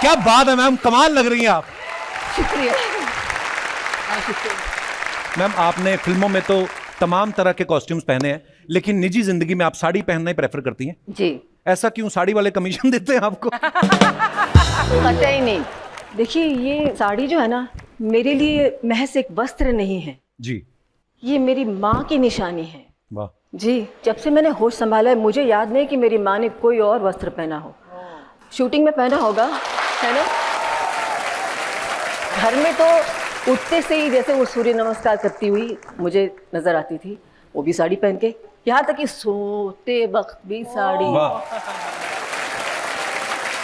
क्या बात है मैम, कमाल लग रही हैं आप। शुक्रिया। मैम आपने फिल्मों में तो तमाम तरह के कॉस्ट्यूम्स पहने हैं, लेकिन निजी जिंदगी में आप साड़ी पहनना ही प्रेफर करती हैं जी। ऐसा क्यों? साड़ी वाले कमीशन देते हैं आपको? पता ही नहीं। देखिए ये साड़ी जो है ना, मेरे लिए महज एक वस्त्र नहीं है जी। ये मेरी माँ की निशानी है। वाह। जी, जब से मैंने होश संभाला है मुझे याद नहीं कि मेरी माँ ने कोई और वस्त्र पहना हो। शूटिंग में पहना होगा, है ना? घर में तो उठते से ही जैसे वो सूर्य नमस्कार करती हुई मुझे नजर आती थी, वो भी साड़ी पहन के, यहाँ तक कि सोते वक्त भी साड़ी।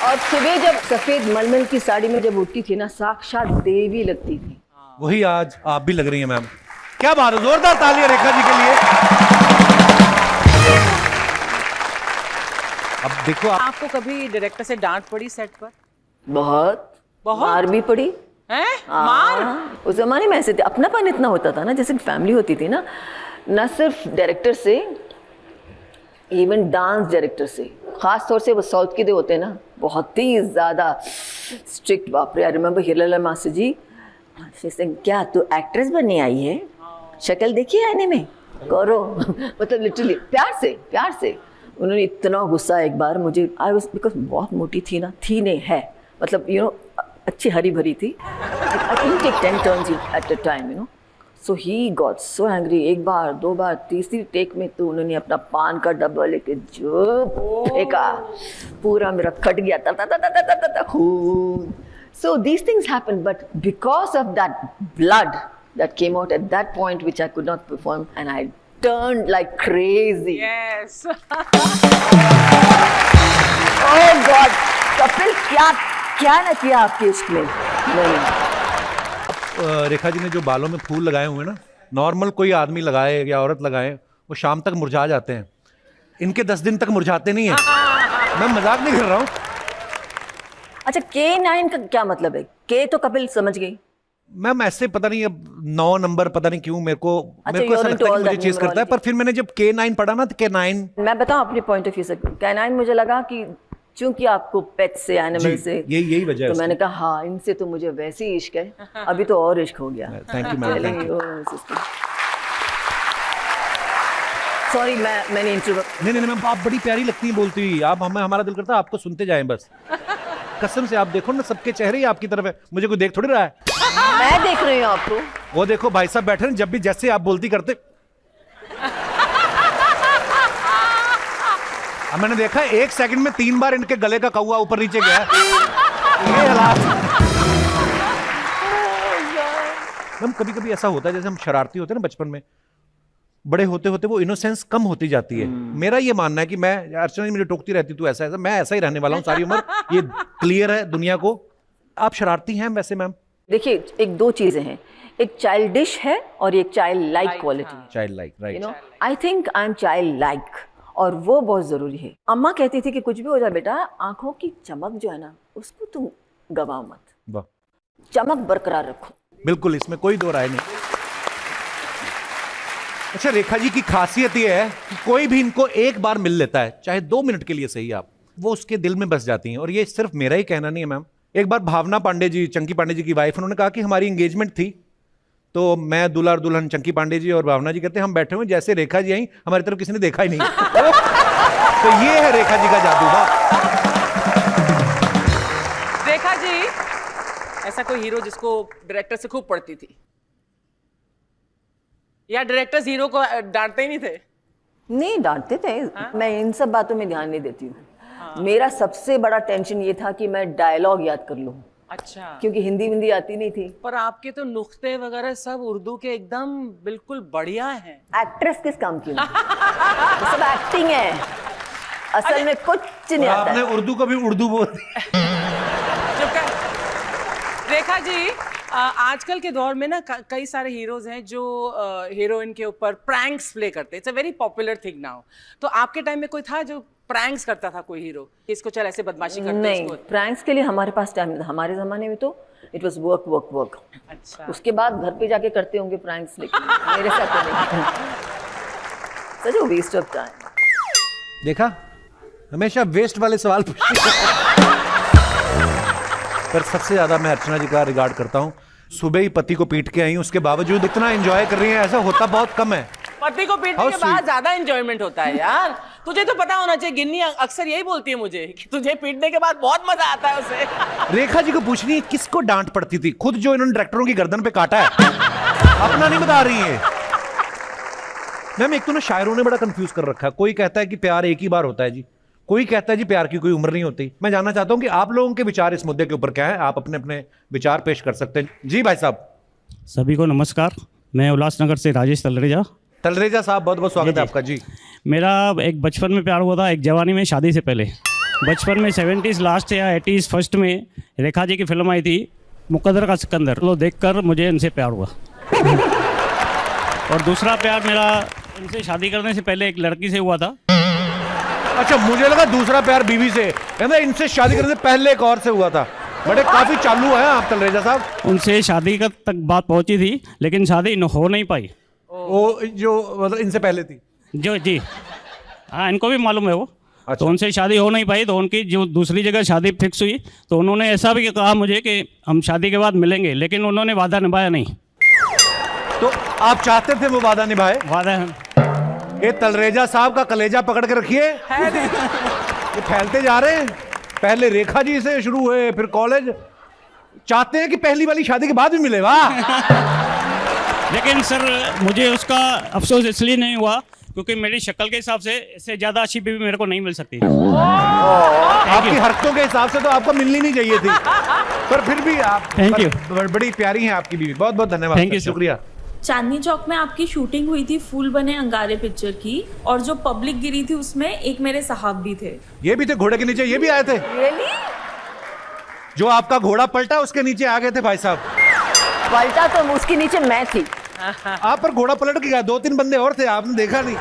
और सुबह जब सफेद मलमल की साड़ी में जब उठती थी ना, साक्षात देवी लगती थी। वही आज आप भी लग रही हैं मैम। क्या बात है, जोरदार तालियां रेखा जी के लिए। अब देखो आपको कभी डायरेक्टर से डांट पड़ी सेट पर? बहुत मार भी पड़ी हैं? मार? उस जमाने में ऐसे थे, अपनापन इतना होता था ना, जैसे फैमिली होती थी ना, न सिर्फ डायरेक्टर से, इवन डांस डायरेक्टर से, खास तौर से वो साउथ के जो होते हैं ना, बहुत ही ज्यादा स्ट्रिक्ट। बाप रे, आई रिमेम्बर हिलाला मास्टर जी, क्या तू एक्ट्रेस बनने आई है? शक्ल देखिए आईने में, करो। मतलब लिटरली प्यार से उन्होंने इतना गुस्सा एक बार मुझे, आई वाज, बिकॉज बहुत मोटी थी ना, थी नहीं है, मतलब यू नो अच्छी हरी भरी थी। I couldn't take 10 turns at a time, you know. So he got so angry. एक बार, दो बार, तीसरी टेक में तो उन्होंने अपना पान का डब्बा लेके जो फेंका, पूरा मेरा कट गया था खून। So these things happen, but because of that blood that came out at that point, which I could not perform, and I turned like crazy. Yes. Oh God, Kapil क्या ना किया आपके इश्क में। नहीं। रेखा जी ने जो बालों में फूल लगाए हुए ना, नॉर्मल कोई आदमी लगाए या औरत लगाए, वो शाम तक मुरझा जाते हैं, इनके 10 दिन तक मुरझाते नहीं है। मैं मजाक नहीं कर रहा हूँ। अच्छा, K9 का क्या मतलब है? K तो कपिल समझ गई मैम, ऐसे पता नहीं, अब 9 नंबर पता नहीं क्यों मेरे को ऐसा लगता है कि मुझे चेस करता है, पर फिर मैंने जब K9 पढ़ा ना, तो K9, मैं बताऊं अपने पॉइंट ऑफ व्यू से, K9 मुझे लगा कि चूंकि आपको पेट से, एनिमल से, यही वजह है। तो मैंने कहा हाँ, इनसे तो मुझे वैसे ही इश्क है, अभी तो और इश्क हो गया। Thank you ma'am, thank you. Sorry, मैंने इंटरव्यू। नहीं मैम, आप बड़ी प्यारी लगती हैं बोलती हुई, आप हमारा दिल करता है आपको सुनते जाएं बस। कसम से आप देखो ना, सबके चेहरे ही आपकी तरफ है, मुझे कोई देख थोड़ी रहा है। मैं देख रही हूँ आपको। वो देखो भाई साहब बैठे हैं, जब भी जैसे आप बोलती करते। अब मैंने देखा 1 सेकंड में 3 बार इनके गले का कौवा ऊपर नीचे गया। ये हालात। मैम कभी कभी ऐसा होता है, जैसे हम शरारती होते हैं ना बचपन में, बड़े होते होते वो इनोसेंस कम होती जाती है। मेरा ये मानना है कि मैं, अर्चना जी मुझे टोकती रहती, तू ऐसा, मैं ऐसा ही रहने वाला हूँ सारी उम्र, ये क्लियर है दुनिया को। आप शरारती हैं वैसे मैम? देखिए, एक दो चीजें हैं, एक चाइल्डिश है और एक चाइल्ड लाइक क्वालिटी है। Child like, right. You know, I think I am child like, और वो बहुत जरूरी है। अम्मा कहती थी कि कुछ भी हो जाए बेटा, आंखों की चमक जो है ना, उसको तुम गवाओ मत, वाह, चमक बरकरार रखो। बिल्कुल, इसमें कोई दो राय नहीं। अच्छा, रेखा जी की खासियत ये है कि कोई भी इनको एक बार मिल लेता है, चाहे 2 मिनट के लिए सही, आप वो उसके दिल में बस जाती हैं। और ये सिर्फ मेरा ही कहना नहीं है मैम। एक बार भावना पांडे जी, चंकी पांडे जी की वाइफ, उन्होंने कहा कि हमारी एंगेजमेंट थी, तो मैं दूल्हा और दुल्हन चंकी पांडे जी और भावना जी कहते हैं हम बैठे हुए, जैसे रेखा जी आई हमारी तरफ किसी ने देखा ही नहीं। तो ये है रेखा जी का जादू। रेखा जी, ऐसा कोई हीरो जिसको डायरेक्टर से खूब पड़ती थी, या डायरेक्टर्स हीरो को डांटते ही नहीं थे? नहीं, डांटते थे। मैं इन सब बातों में ध्यान नहीं देती हूँ। मेरा सबसे बड़ा टेंशन ये था कि मैं डायलॉग याद कर लूँ। अच्छा। क्योंकि हिंदी आती नहीं थी। पर आपके तो नुक्ते वगैरह सब उर्दू के एकदम बिल्कुल बढ़िया हैं। एक्ट्रेस किस काम की? तो सब एक्टिंग है, असल में कुछ नहीं आता। आपने उर्दू को भी उर्दू बोल दी। रेखा जी, आजकल के दौर में ना कई सारे हीरोज हैं जो हीरोइन के ऊपर प्रैंक्स प्ले करते हैं। It's a very popular thing now. तो आपके टाइम में कोई था जो प्रैंक्स करता था, कोई हीरो इसको चल ऐसे बदमाशी करते? नहीं, प्रैंक्स के लिए हमारे पास टाइम था। हमारे जमाने में तो it was work work work. अच्छा। उसके बाद घर पे जाके करते होंगे प्रैंक्स, लेकिन मेरे साथ तो नहीं। सच अ वेस्ट ऑफ टाइम। देखा, हमेशा वेस्ट वाले सवाल पूछते। पर सबसे ज्यादा मैं अर्चना जी का रिगार्ड करता हूँ। सुबह ही पति को पीट के आई हूँ, उसके बावजूद इतना एंजॉय कर रही हैं, ऐसा होता बहुत कम है। पति को पीटने How के बाद sweet. ज्यादा एंजॉयमेंट होता है यार। तुझे तो पता होना चाहिए, गिन्नी अक्सर यही बोलती है मुझे कि तुझे पीटने के बाद बहुत मजा आता है उसे। रेखा जी को पूछ रही है किसको डांट पड़ती थी, खुद जो इन्होंने डायरेक्टरों की गर्दन पे काटा है अपना नहीं बता रही है। मैम एक तो ना शायरों ने बड़ा कंफ्यूज कर रखा है, कोई कहता है कि प्यार एक ही बार होता है जी, कोई कहता है जी प्यार की कोई उम्र नहीं होती। मैं जानना चाहता हूं कि आप लोगों के विचार इस मुद्दे के ऊपर क्या है, आप अपने अपने विचार पेश कर सकते हैं। जी भाई साहब। सभी को नमस्कार, मैं उल्लासनगर से राजेश तलरेजा। तलरेजा साहब बहुत बहुत स्वागत है आपका जी। मेरा एक बचपन में प्यार हुआ था, एक जवानी में, शादी से पहले। बचपन में 70s लास्ट या 80s फर्स्ट में रेखा जी की फिल्म आई थी मुकद्दर का सिकंदर, तो देखकर मुझे इनसे प्यार हुआ। और दूसरा प्यार मेरा इनसे शादी करने से पहले एक लड़की से हुआ था। अच्छा, मुझे लगा दूसरा प्यार बीवी से, कहना इनसे शादी करने से पहले एक और से हुआ था। बड़े काफी चालू हैं आप तलरेजा साहब। उनसे शादी का तक बात पहुंची थी, लेकिन शादी हो नहीं पाई। वो जो मतलब इनसे पहले थी जो जी हाँ, इनको भी मालूम है वो। अच्छा। तो उनसे शादी हो नहीं पाई, तो उनकी जो दूसरी जगह शादी फिक्स हुई, तो उन्होंने ऐसा भी कहा मुझे कि हम शादी के बाद मिलेंगे, लेकिन उन्होंने वादा निभाया नहीं। तो आप चाहते थे वो वादा निभाए? वादा ये तलरेजा साहब का कलेजा पकड़ के रखिए, ये फैलते जा रहे हैं। पहले रेखा जी से शुरू हुए, फिर कॉलेज, चाहते हैं कि पहली वाली शादी के बाद भी मिले। वाह। लेकिन सर मुझे उसका अफसोस इसलिए नहीं हुआ क्योंकि मेरी शक्ल के हिसाब से इससे ज़्यादा अच्छी बीवी मेरे को नहीं मिल सकती। आपकी हरकतों के हिसाब से तो आपको मिलनी नहीं चाहिए थी, पर फिर भी आप Thank you. बड़ी प्यारी हैं आपकी बीवी। बहुत बहुत धन्यवाद। Thank you, sir. शुक्रिया। चांदनी चौक में आपकी शूटिंग हुई थी फूल बने अंगारे पिक्चर की, और जो पब्लिक गिरी थी उसमें एक मेरे साहब भी थे। ये भी थे घोड़े के नीचे, ये भी आए थे। Really? जो आपका घोड़ा पलटा उसके नीचे आ गए थे भाई साहब। पलटा तो उसके नीचे मैं थी। आप पर घोड़ा पलट गया, 2-3 बंदे और थे, आपने देखा नहीं।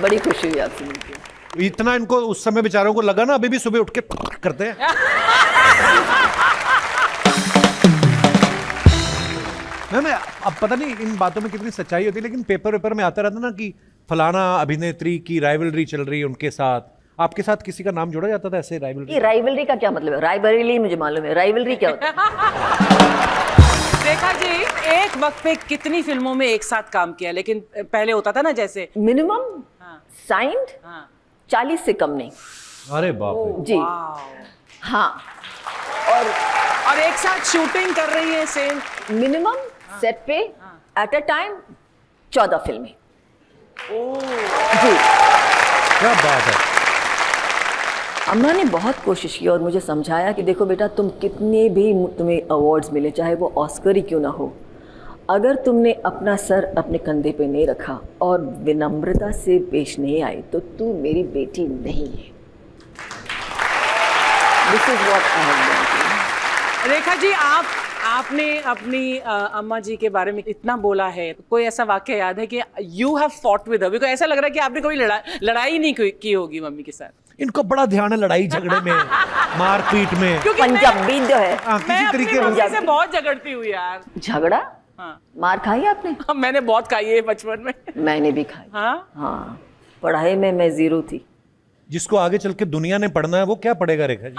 बड़ी खुशी हुई आपसे मिलकर। इतना इनको उस समय बेचारों को लगा ना, अभी भी सुबह उठ के करते हैं। मैम अब पता नहीं इन बातों में कितनी सच्चाई होती है, लेकिन पेपर वेपर में आता रहता ना कि फलाना अभिनेत्री की राइवलरी चल रही है उनके साथ। आपके साथ किसी का नाम जोड़ा जाता था ऐसे राइवलरी? ये राइवलरी का क्या मतलब है? राइवलरी मुझे मालूम है, राइवलरी क्या होता है? रेखा जी एक वक्त पे कितनी फिल्मों में एक साथ काम किया, लेकिन पहले होता था ना जैसे मिनिमम साइंड हाँ। 40 से कम नहीं। अरे बाप रे। जी हाँ। और एक साथ शूटिंग कर रही है सेम मिनिमम सेट पे एट अ टाइम 14 फिल्में। जी क्या बात है। अम्मा ने बहुत कोशिश की और मुझे समझाया कि देखो बेटा, तुम कितने भी तुम्हें अवार्ड्स मिले, चाहे वो ऑस्कर ही क्यों ना हो, अगर तुमने अपना सर अपने कंधे पे नहीं रखा और विनम्रता से पेश नहीं आई तो तू मेरी बेटी नहीं है। This is what I have done. Rekha ji आपने अपनी अम्मा जी के बारे में इतना बोला है, कोई ऐसा वाक्य याद है कि you have fought with her? ऐसा लग रहा है कि आपने कोई लड़ाई नहीं की होगी मम्मी के साथ। इनको बड़ा ध्यान है लड़ाई झगड़े में, मारपीट में। क्योंकि पंजाबी जो है, हाँ, मैं किसी अपनी तरीके मम्मी से बहुत झगड़ती हूँ यार। झगड़ा हाँ। मार खाई आपने? मैंने बहुत खाई है बचपन में। मैंने भी खाई। हाँ हाँ, पढ़ाई में मैं जीरो थी। जिसको आगे चल के दुनिया ने पढ़ना है वो क्या पढ़ेगा रेखा जी?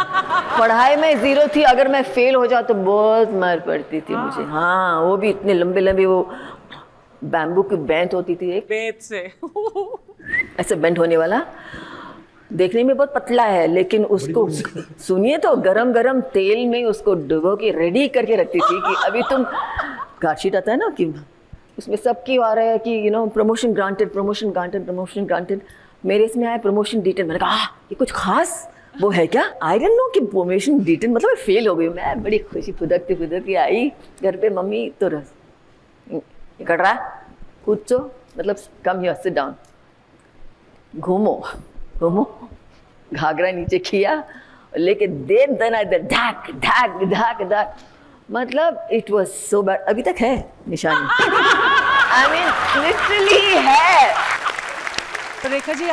पढ़ाई में जीरो थी, अगर मैं फेल हो जाऊँ तो बहुत मार पड़ती थी मुझे। हाँ, वो भी इतने लंबे लंबे, वो बैम्बू की बेंट होती थी एक, पेट से ऐसे बेंट होने वाला, देखने में बहुत पतला है, लेकिन उसको सुनिए तो गरम गरम तेल में उसको डुबो के रेडी करके रखती थी कि अभी तुम, कार्डशीट आता है ना कि उसमें सबकी आ रहा है कि you know promotion granted, promotion granted, promotion granted. मेरे इसमें आया प्रमोशन डिटेल। मैंने कहा ये कुछ खास वो है क्या? आई डोंट नो कि प्रमोशन डिटेल मतलब फेल हो गई। मैं बड़ी खुशी फुदकती फुदकती आई घर पे, मम्मी तो ये कर रहा है, कुछ तो मतलब कम हियर, सिट डाउन, घूमो घूमो, घाघरा नीचे किया लेके दे देना इधर, ढाक ढाक ढाक ढाक, मतलब इट वाज सो बैड। अभी तक है निशानी। आई मीन लिटरली है। रेखा जी